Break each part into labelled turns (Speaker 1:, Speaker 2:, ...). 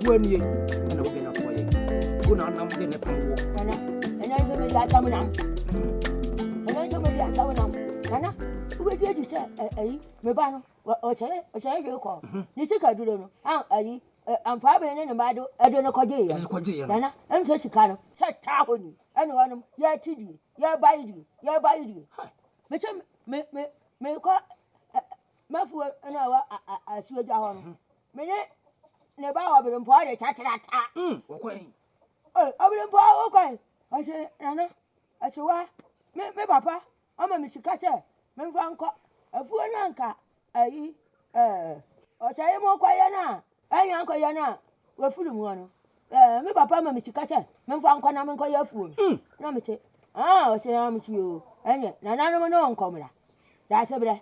Speaker 1: afuani ana wo bena ko ye wo na nam de ne panwo
Speaker 2: ana so me ya tamu nam ana so me ya tamu nam ana wo be di se me ba no o che hwe ko ni sika duro no ayi amfa be ne ba do edo no koje ye ana em so sika no se ta ho ni ana wonum ya tidi ya bayidi me che me ko mafu ana wa asuja ho no me ne ba obere mpo de chatrata
Speaker 1: wo kwen
Speaker 2: obere mpo wo kwen ase nana ase wa me papa ama me sika che me mfa nko afuo na nka ayi o chai mo kwaye na anya kwaye na wa fulu mu no me papa ama me sika che me mfa nko na me nko ya afuo na me che o che na me chi o enye nana no no nkomra da se bre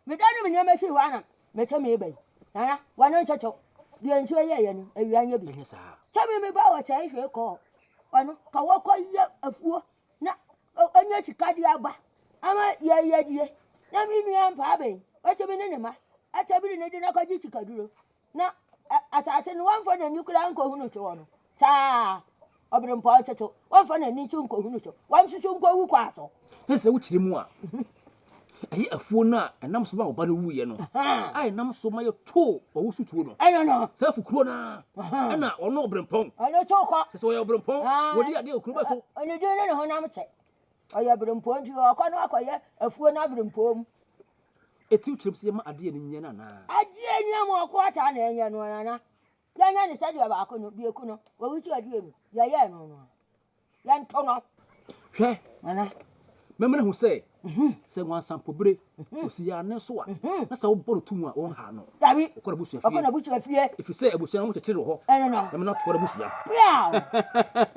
Speaker 2: me danu me nyama chi wa na me che me ebe nana wa no chocho bi encho ye no awianya bi
Speaker 1: sa
Speaker 2: chame me ba wa chai hwe ko ono ka wo ko ye afuo na onye sika di agba ama ye die na mi nua mpa be o che me ne ma acha bi ne di na ko ji sika duro na atase no wan fo na nikura nko hunu che wono sa obere mpa chocho wan fo na ni chu nko hunu che wan chu nko wu kwa to
Speaker 1: ese wo chire mu a ayi afuo na enam so ba oba no wuye no ai nam so ma ye to o wusu tuo no
Speaker 2: ai no
Speaker 1: sa fukuro na ana ono obrempon
Speaker 2: ano choko
Speaker 1: so ye obrempon wodi ade okuru ba so
Speaker 2: oni de ne ho nam che oye obrempon ti o ko no akoye afuo na obrempon
Speaker 1: eti uchirem se ma ade ne nyɛ na
Speaker 2: ade ni am o ko ata na enye no na ya nya ni stadi ba ko no bi eku no wo wusu ade no ya ya no no ya nto no
Speaker 1: hwɛ
Speaker 2: ana
Speaker 1: memena hu sɛ sɛ wan sampobere osi ya ne so a na sɛ wo boro tumu a wo ha no
Speaker 2: dabi
Speaker 1: okora busu
Speaker 2: akɔ na busu afie
Speaker 1: ifi sɛ abusu na mo kyekere ho
Speaker 2: no
Speaker 1: memena to wora busu ya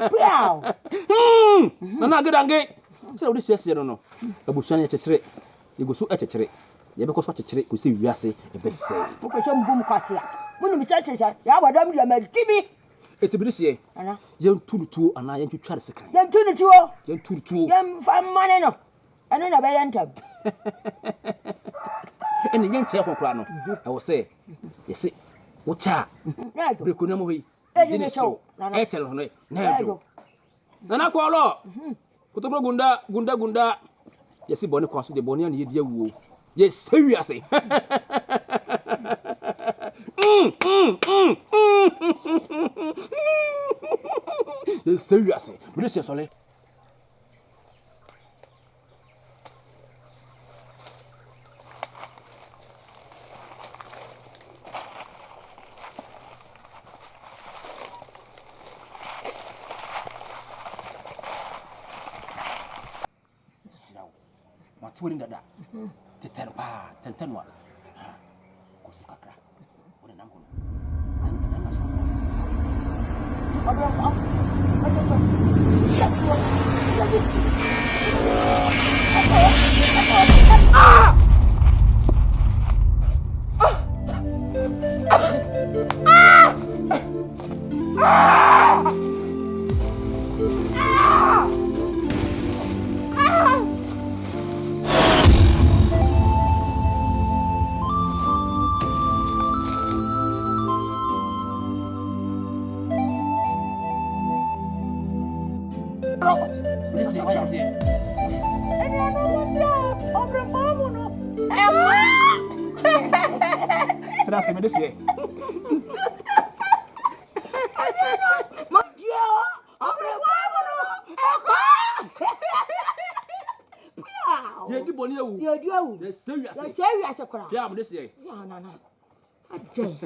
Speaker 2: piao
Speaker 1: na agedange sɛ wo de hyehyɛ no no abusu na kyekere yegosu kyekere ye be ko so kyekere ko se wiase e be sɛ
Speaker 2: wo ko so mbum kwatia munu mi kyekere ya bodom de ma kimi
Speaker 1: etibirisiye
Speaker 2: ana
Speaker 1: yen turutuo ana yen twitware sekan
Speaker 2: yen turutuo yen famane no ana na be yantam
Speaker 1: ene yen kye kokora no e wo se yesi wo cha breko na mo wi
Speaker 2: ene show
Speaker 1: e chelo no na do nana ko lo kutobro gunda yesi boni kwaso de boni ana ye dia wuo ye sewiase ye sewiase me se sole matwori ndada teterpa tentenwa kusukakra ore nangu tentenwa so Terasa me desse.
Speaker 2: Mon Dieu! Obre
Speaker 1: Ye di boni ewu.
Speaker 2: Ye di ewu.
Speaker 1: Ye sewiase.
Speaker 2: Ye sewiase kora.
Speaker 1: Pia me desse.
Speaker 2: Ya nana. Ade.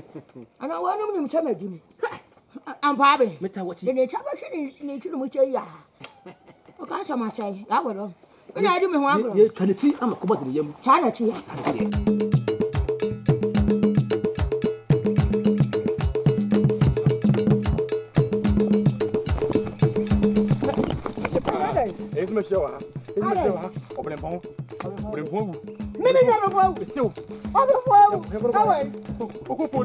Speaker 2: Ana wonu nim chama dimi. Ampa be.
Speaker 1: Meta wachi.
Speaker 2: Ne chama hwe ne ti mu che ya. O ka chama chai. Ya wodo. Ina di me ho agro.
Speaker 1: Ye twaneti ama ko bodire yam.
Speaker 2: Chana chi ya.
Speaker 1: Esse mexeu lá. Obrempão.
Speaker 2: Mimi não vou.
Speaker 1: Desceu.
Speaker 2: Não vou. Tá bem.
Speaker 1: O cupom.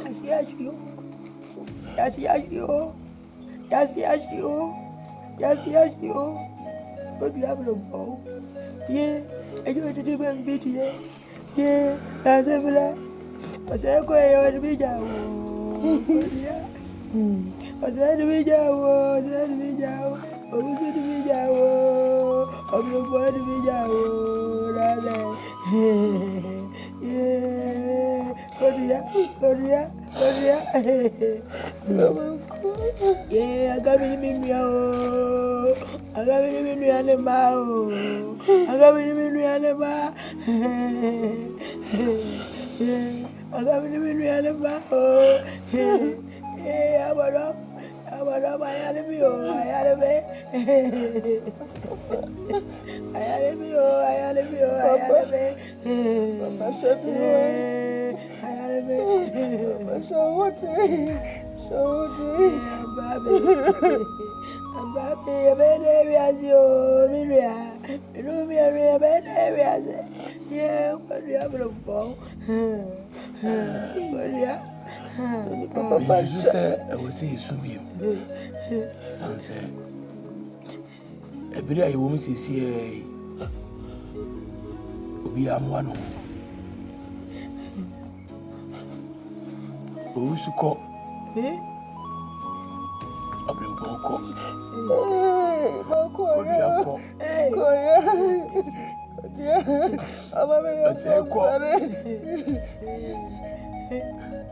Speaker 2: Assim é, What do you have a ball? Yeah, I do it to do my video. Yeah, that's every. I said, go ahead and be down. I said, be down, said be down. I was going to be down. I'm the boy to be down. Yeah, Korea. Yeah, I got me in meow. I got me in animal. I got me in animal. I got me in animal. Yeah, I'm I had a view. I had a bit. I had a view. I had a view. I had a bit. I had a bit. So what? I'm happy. I'm bad areas. You, Miria. You know me. I'm bad areas. Yeah, what do you have a ball? What do you have?
Speaker 1: Papa said, I will say, Suban. Son said, a bit of a woman says, here, we are one. Who's to call? I've been called.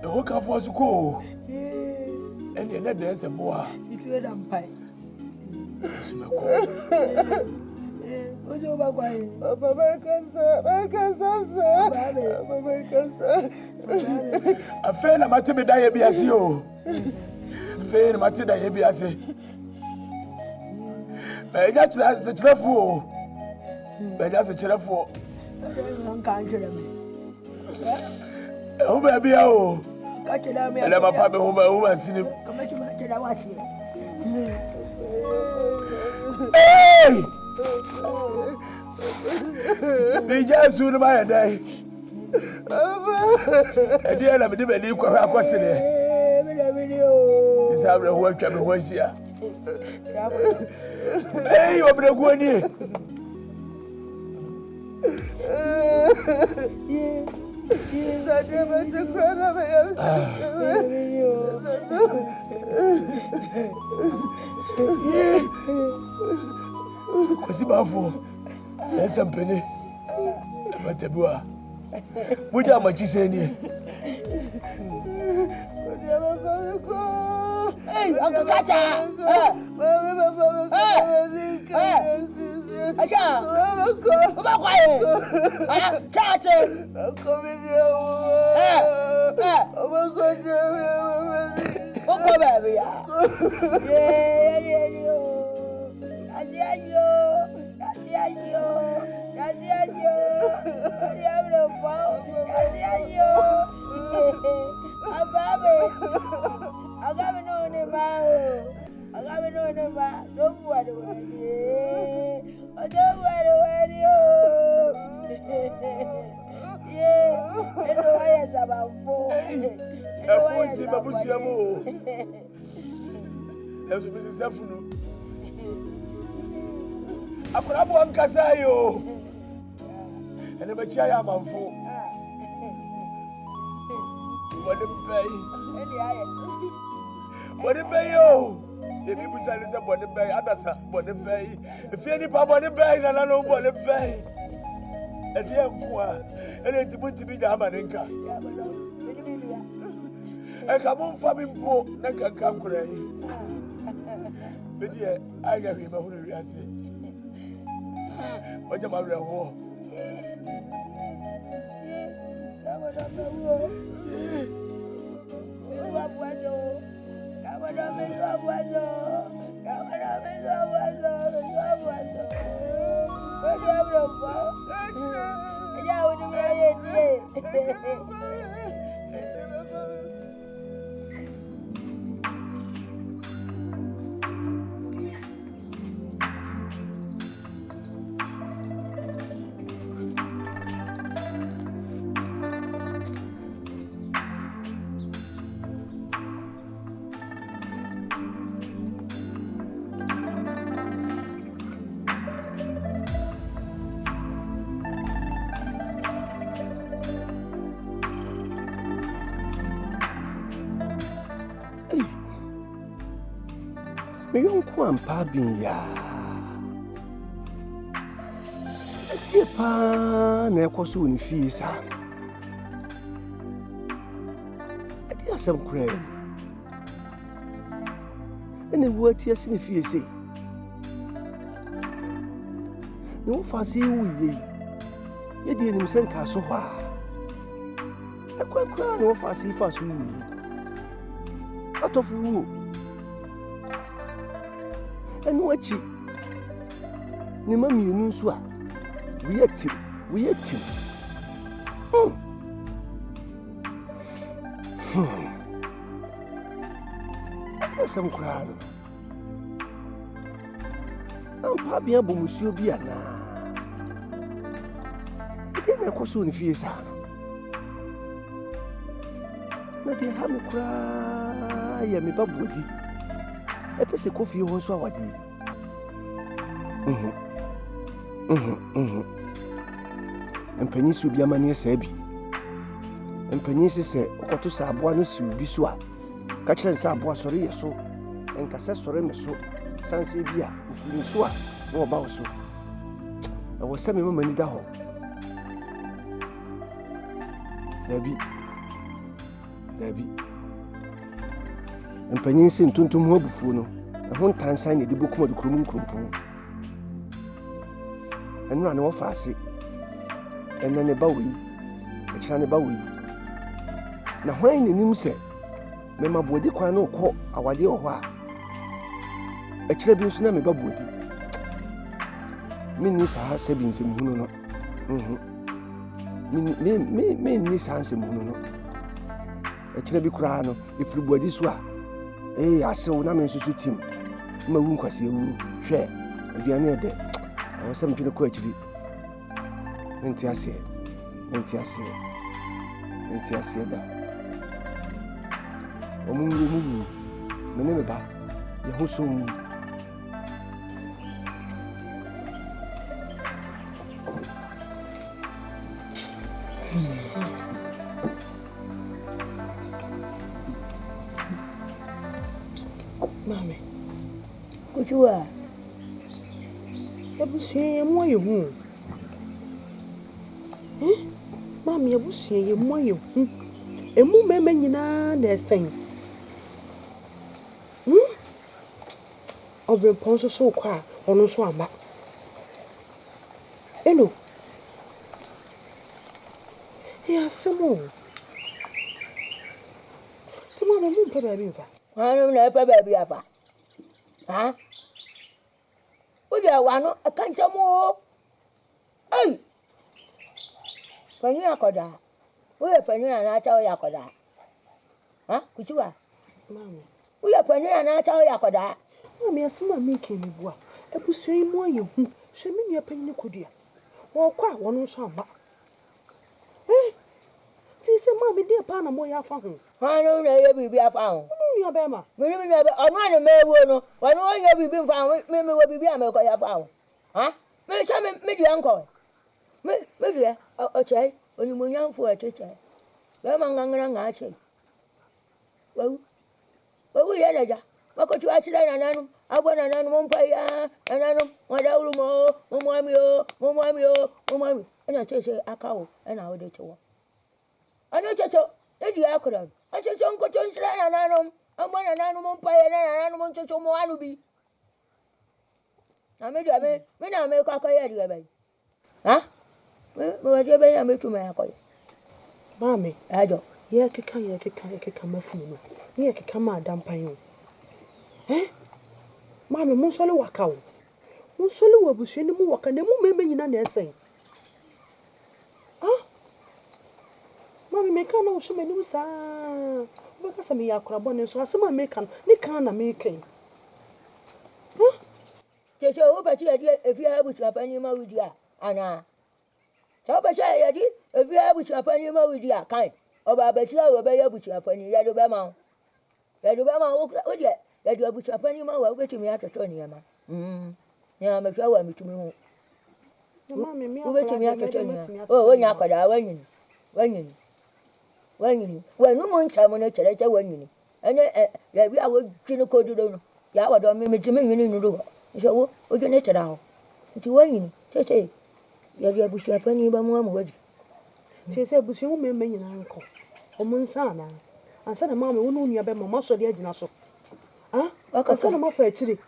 Speaker 1: The whole car was go, and then there's a boy.
Speaker 2: If you had a pie, what's over by
Speaker 1: a fan of Matilda Biasio. Fair Matilda Biasi. But that's a telephone. But that's a telephone. Oh, baby, oh, catch it out. And I'm a papa who has seen him.
Speaker 2: Come to my watch here.
Speaker 1: Hey! They just soon by a day. And the other bit of a new question. Is how the work can be once here. Hey, open a good year. Yeah. Yes, I never took credit of it. What's about for? There's some penny. But a boy. What are much is in here? Hey, Uncle Kacha! And I'm a child, I'm full. What a bay, oh! The people say, what a bay, others, what a bay. If any papa, the bay, and I know what a bay. And the young poor, and it's going to be the Amarinka. I come on for him, poor, and can come crying. But yeah, I got him a whole I say. What am I real war? Me yonko ampa bin ya. Ati pa na ekoso ni fie sa. Ati asem kure. Ene wuati asini fie sei. Ne wo fasi wuye. Ye de nim senka so hwa. Akwa ne wo fasi faso wuye. Atofu wo. Enu wachi. Ni mami enu nso a. We yet. Some crowd. I'm probably a bomusio be na. Again, I was soon fears. Not the hammer cry, I am a babwoody. A piece of coffee also what did. And Penny's will be a mania sabi. And Penny's said, Oto Sabuanus will be so. Catch and Sabua sorry so. And Cassa sorry me so. San Sabia, if you saw, no about so. I was sending woman in the hall. Debbie. And Penny sent to more before no. A 1 time signed the book of the Krum. And run off assy. And then a bowie, a china bowie. Now, when the name said, Mamma Body Quano call our dear wa. A children's name about Body. Minis are savings in Muno. Minis handsome Muno. A chilly crano, if you were this way. I saw Naman Sutim. Mawunkwasi, share, and be near there. I was something to quite it. Mentiasia da. Omungu, Meneba, Yahusum.
Speaker 2: Mammy, good you are. I was saying, more you. Mammy, I was saying, more you. A woman, you know, they're saying. Over a ponzo so quiet, or no swam. Hello. Here's some more. Tomorrow won't pay baby. I don't know, baby. Huh? Would you want a can't more? Hey! Penny Akoda. We are Penny and I tell Yakoda. Huh? Could you are? Mammy. We are Penny and I tell Yakoda. Mammy, a summer making me work. I was saying more you. Send me a penny could you? Or quite one some. Eh? Tis a mammy, dear Panama, I found. I don't know, you will be found. Your Bama. We never on one may will. Why don't you be found? Maybe will be a milk I found. Huh? Maybe some maybe uncle. Maybe a chay when you were young for a teacher. Lamang, well, we had a what could you actually an animal? I want an animal pay, an animal, what out more, Mumamio, and I say a cow, and I would do to. I know such a lady acronym. I said, Uncle John's an animal, and one an animal pay, and an animal to more be. I made a when I make a coyote. Huh? Well, I made to my coy. Mammy, I don't. Ye can come a fool. Ye can come out damp you. Eh? Mammy, Monsolo walk out. Monsolo will be seeing the walk and the moment in an essay. Ah? Mammy, make a no so many sa. Because I may have crabon and so some make an Nicana making. Huh? Just hope I see if you have which happen you with ya, Anna. So, but I did if you have which happen you with ya, kind. Or by Bessia will be able to happen in Yadobama. Yadobama, oh, yeah. That you have which happen you will wait to me after 20 years. Yeah, I'm a show me to me. Mammy, wait to me after 20 years. Oh, when you could, when you, when you want time on a church, when you, and we are going to go to ya wado me jime yini nuru so wo o je ne tera ho nti wanyini tete ya dia busu afani ba mu amwadi
Speaker 3: tese busu mu me nyina nko o mu nsa na ansa na mama wo no nua be mama so de agina so ah aka na mafa akire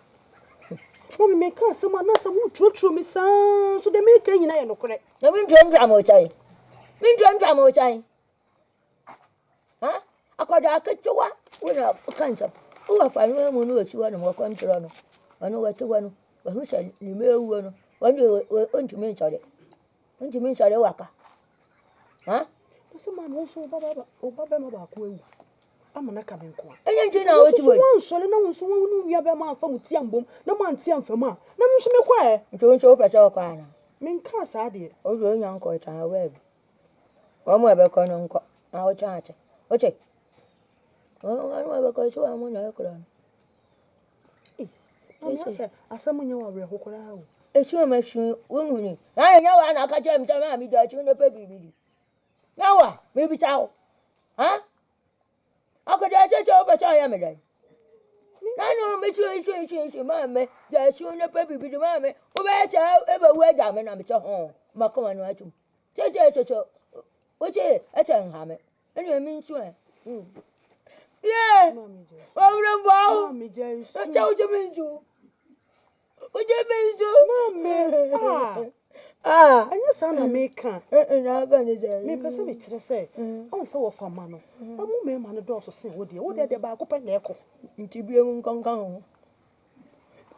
Speaker 3: mama me ka sama na sama trotro mi sa so de me ka nyina ye no kore
Speaker 2: na min twantwa mo chai min twantwa mo chai ha akoda akachewa wona kansa uwa fanu mu no chiwa no mo kontro no ono wachewa no wa husa ni mewu no wande ontumi nchore waka ha
Speaker 3: so mama wo so baba ma ba ko ewu amana ka benko
Speaker 2: enye nti na wati wo
Speaker 3: so le na wo so wo nu nua be ma afa mutia mbom na ma antia mfam a na nso me kwa
Speaker 2: nti wo pese okwa na
Speaker 3: min ka sa de
Speaker 2: o zo nya nko ta we bi wa mu ebe ko no nko na wo cha ache oche o anu ebe ko so amu na ekura no
Speaker 3: asam nya wa re hokora o
Speaker 2: echu ma shu wonu ni na nya wa na aka che mi ta mi da chu no pe bibidi na wa mi bi cha o ha akoda che o ba cha ya me dai na no me chu ma me da chu no pe bibidi ma me o ba cha e ba wu aja me na me cha ho ma ko ma no achu che o che e cha nha me enu mi nchu e yeah wa bro ba
Speaker 3: mami je
Speaker 2: cha o che mi nchu oje benjo
Speaker 3: mame anya sana meka
Speaker 2: na akabenezzer
Speaker 3: me pese me kire se on se wo fama no amu me ma no do so sen wo de ba ko pe na eko
Speaker 2: nti bie mu nkankan ho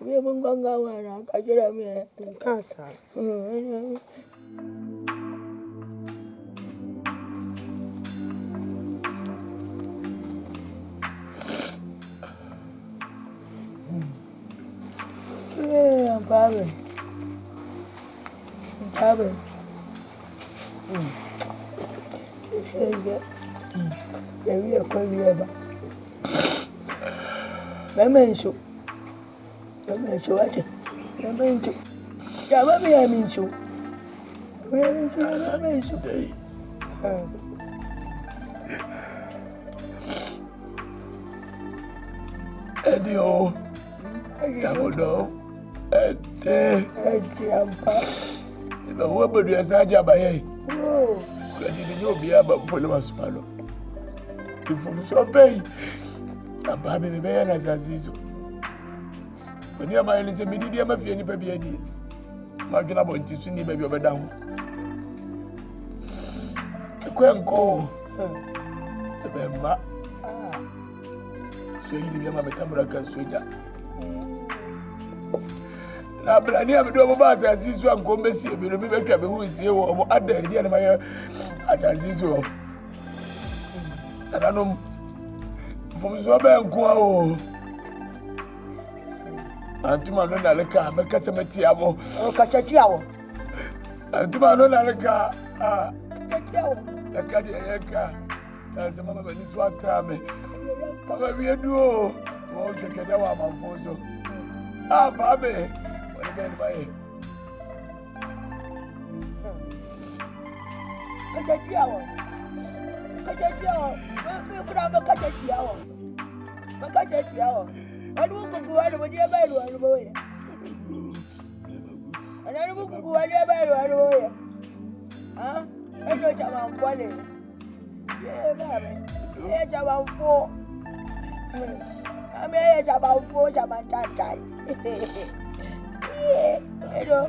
Speaker 2: bie mu nkankan wa na akajira me
Speaker 3: kansa
Speaker 2: Babe. Ya kwa ba. Menso ate. Menso. Ya ba me menso. Menso.
Speaker 1: Edio. Ya Bodom.
Speaker 2: Yantah.
Speaker 1: Iba wo bodu asaja baye. Oh. Kwadi ni obi aba mpole masupalo. Kifu so pay. Aba be be na zazizo. Oni ama ele se mididi ama fie ni pa bi adi. Ma gina bo ntisu ni ba bi obeda ho. Kwenko. Ebe ma. So yi bi ama betamura kan soja. Na brani abedo mo ba asasisu anko mesi bi no bi betwa be hu sie wo mo ada edi na maye asasisu o ananom fomso ba nko a o antuma no na leka be kasa meti amo
Speaker 2: o kachachi awo
Speaker 1: antuma no na leka
Speaker 2: kachachi awo
Speaker 1: leka di yeka sasa mama ba ni swa krame kama bi edu o wo kekede wa manfoso babe ben bae
Speaker 2: kachachiawo me kura me kachachiawo adu gugu adu mo dia bairu adu boye adu gugu adu bairu boye ejo chama mbole ye babe ye chama mfo ame ye chama mfo chama tatai Hello.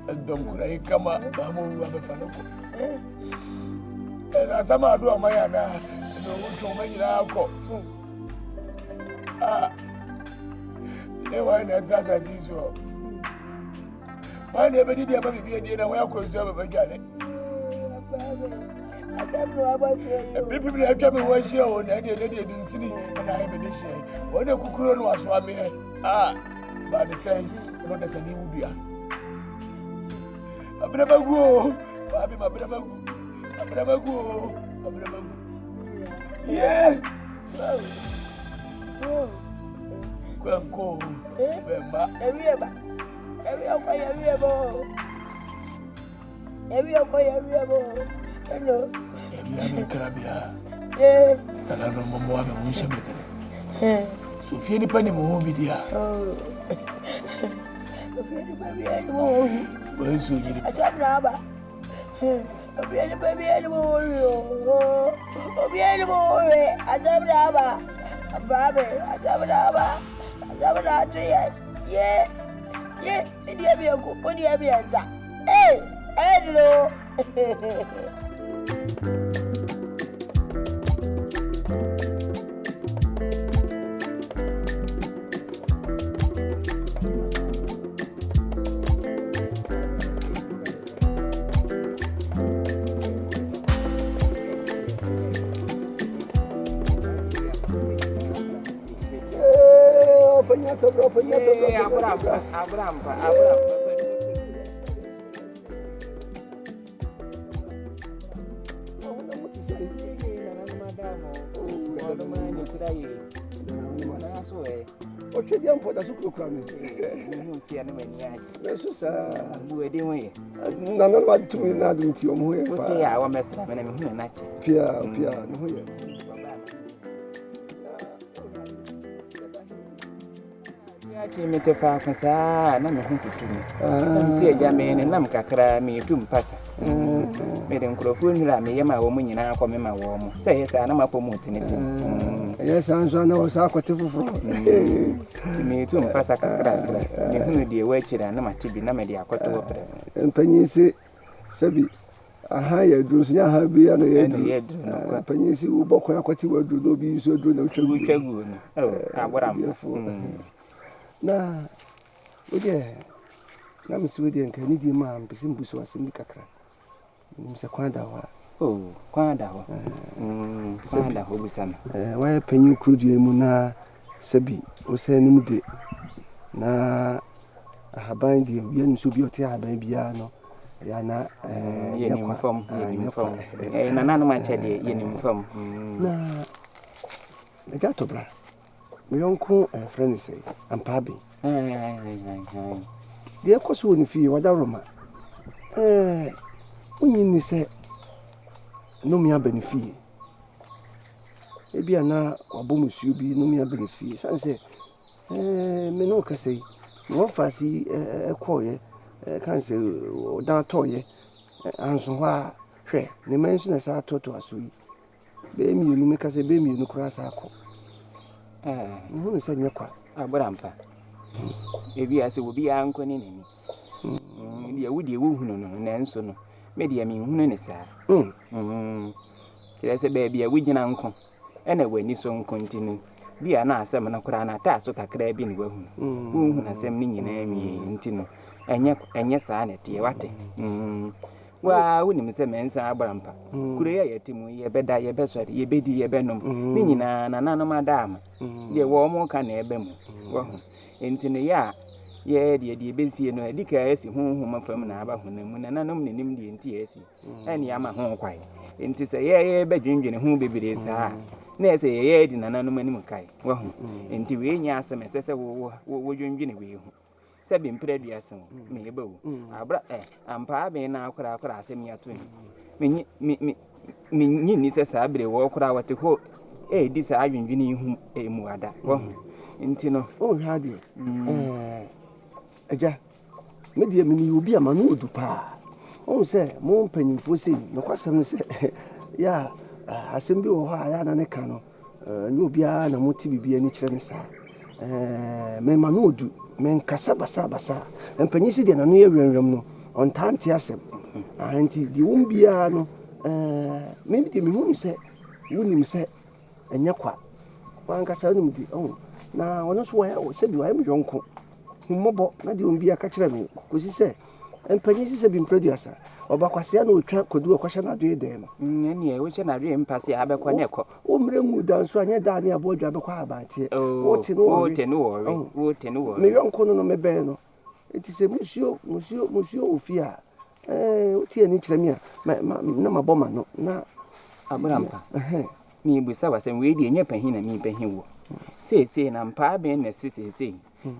Speaker 1: Ndom kurai kama bamu wa befanoko. Asama adu amaya na no wuto manyira akọ. Ewa na trasa siso. Wani Beddide aba bibi edi na wa ko so ba jale.
Speaker 2: Adamro abase.
Speaker 1: Bibi bi atwa me wo hia o na de edu nsini na ayi be de hia. Woni kukuro no waso ame. Ba de say no de say ni wudua. Abramagu. Abi mabramagu. Abramagu. Yeah. Kwenko. Bemba.
Speaker 2: Ewieba. Hello.
Speaker 1: Ebiya me krabia.
Speaker 2: Eh.
Speaker 1: Nana no momo wa me munsha metere. So fear ni pani mo bi dia.
Speaker 2: Oh. Fear ni baby ani mo.
Speaker 1: Ba so yiri.
Speaker 2: Atabra ba. Fear ni baby ani mo. Fear ni mo. Atabra ba. Babe, atabra ba. Atabra to ye. Ye, dia bi ko, dia bi anza. Hello.
Speaker 4: Abraham. Me te fa kasa na me huntu tumi. Am si eja me ne nam kakra me tum pasa. Me de nkrofo nhira me yema wo mu nyina akọ me ma wo mu. Se yesa na mapo mu tini.
Speaker 5: Yes, anso na wo sa akwate foforo.
Speaker 4: Me tum pasa kakra. Me hunu de wa chira na matibi na me de akọto wo pre.
Speaker 5: Mpanyisi sabi aha ya duru so nya ha bi ya na ya duru. Mpanyisi wo bokọ akwate wo duru no bi so duru na
Speaker 4: utwagu no. Aboram.
Speaker 5: Na oje na msi wedi enka ni di ma mpisi mbuso asemi kakra mse kwanda wa
Speaker 4: kwanda wa kwanda ho busama
Speaker 5: wa panyi krudie mu na sabi ose ni mude na ahaban di ye nso bi ote ahaban bia no ya na
Speaker 4: ye ni mfam na nanu ma chede ye ni mfam
Speaker 5: na eja bra me yonko friend say ampabe de ekoso ni fi wada roma unyi ni se no mi abenifi ebi ana wabomusuo bi no mi abenifi sanse me no kase no fasi ekoye kan se odan toye anso ha hwe ne mensu na sa toto asoyi be mi enu me kase be mi enu kura sa akọ Muhu se nyekwa.
Speaker 4: Aborampa. Ebi ase wo bi anko ni nani. Dia wo hunu no na enso no. Me dia me hunu ne saa. Kire se ba bia wo gina nko. Ena wani so nko ntinu. Bia na asem na kura na ta so kakra bi ne wa hunu. Wo hunu asem ni nyina mi ntinu. Enye saa na tie wate. Wa woni se mensa aborampa. Kure ya yetimu ye beda ye besori ye bedi ye benom. Ni nyina na nanom adama. De wo mo ka na ebe mu. Wo entine ya ye de besie no adika esi honhom fam na aba honam na nanom nenim de enti esi. Eni ama ho kwai. Enti se ye bedwendwene ho bebere saa. Na ese ye di na nanom anim kai. Wo enti we nya asem sese wo dwendwene we hu. Sebi mpredua asem me eba wo. Abra ampa be na akora asem ya to ni. Me ni se saa bre wo akora wate ho di sa adwendwene hu emu ada. Wo enti no
Speaker 5: hade eja me die me ni obi ama no odu pa se mo mpanyimfo sei no kwasem se ya asem bi wo ha ya na ne ka no ni obi a na mo ti bibia ni kire ne sa me ma no odu men kasa basa mpanyisi de na no ye wenwem no on tante asem anti di wombia no me bi de me hu se wonim se enya kwa wan kasa no mudi na wono so wa se bi wa me yonko hummobo na de wombia ka kire me kosi se mpanyisi se bi producer obakwase na otwa kodu okwahye na do de no
Speaker 4: nne e wo che na re mpase abekọ na ekọ
Speaker 5: o mre mu da nso anye da ne abodwa abekọ abante
Speaker 4: wote no wo
Speaker 5: me yonko no mebe no eti se musio ofia oti ani kire me na maboma no na
Speaker 4: aborampa mi busa wasem we die nya pahin na mi pahin wo sei na mpa ben na sei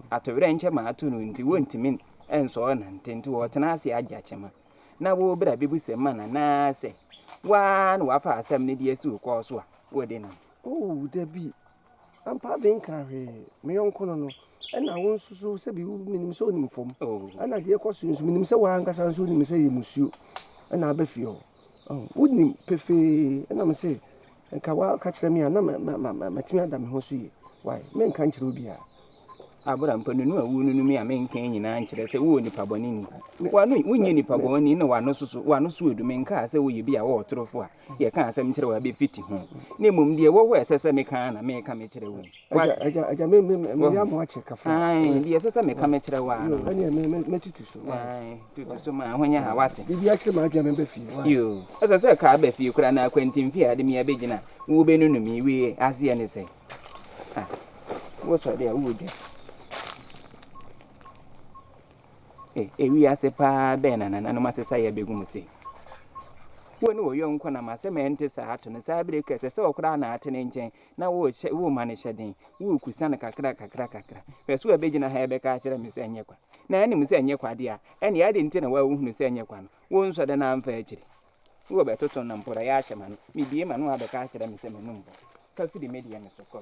Speaker 4: atowere nche ma atu no nti wontimi enso na ntenti wo tena ase agya chema na wo bra bibuse mana na se wa na wafa asem ne die si ko so a wo de na
Speaker 5: Debi ampa ben ka hwe me yonko no ɛna wo nso so sɛ bi minim sɛ onim fom ɛna deɛ kɔ so nso minim sɛ wa ankasa nso onim sɛ yɛ musuo ɛna abɛfie hɔ wonim pefee ɛna me sɛ nka wa ka kyerɛ me a na matumi ada me ho so yɛ why menka nkyerɛ obi a
Speaker 4: abura mpanu no awu no mi a menka nyina nkyerɛ sɛ wo nipa bɔne ni wano wonye nipa bɔne na wano so edu menka sɛ wo yɛ bi a wo torofo a yɛ ka asɛm kyerɛ wa be fiti ho na mmom deɛ wo ɛsɛ sɛ meka na meka me kyerɛ wo
Speaker 5: aja me ya mo akyɛ kafa
Speaker 4: ai deɛ ɛsɛ sɛ meka me kyerɛ wa no
Speaker 5: ɛne me tutu so
Speaker 4: ai tutu so ma honya ha wate
Speaker 5: bibi akyerɛ ma adwa me ba fie
Speaker 4: yo ɛsɛ sɛ ka ba fie kura na akwantim fie ade me abegyina wo be nunu mi we ase ne sɛ wo so de a wo dwa ewi ase pa be na no masesa ya begum se woni wo yonko na masema ente sa ato no sa bere kese se okura na ate ne nchen na wo ma ne hyeden wo kusa na kakra weso abegina ha ebe ka kire me se enyekwa na ani me se enyekwa de a ene ya de nte na wa hunu se enyekwa no wo nso de na amfa akire wo be toto na mpora ya ahye ma no me bie ma no abeka kire me se menum ka fidi media ne sokọ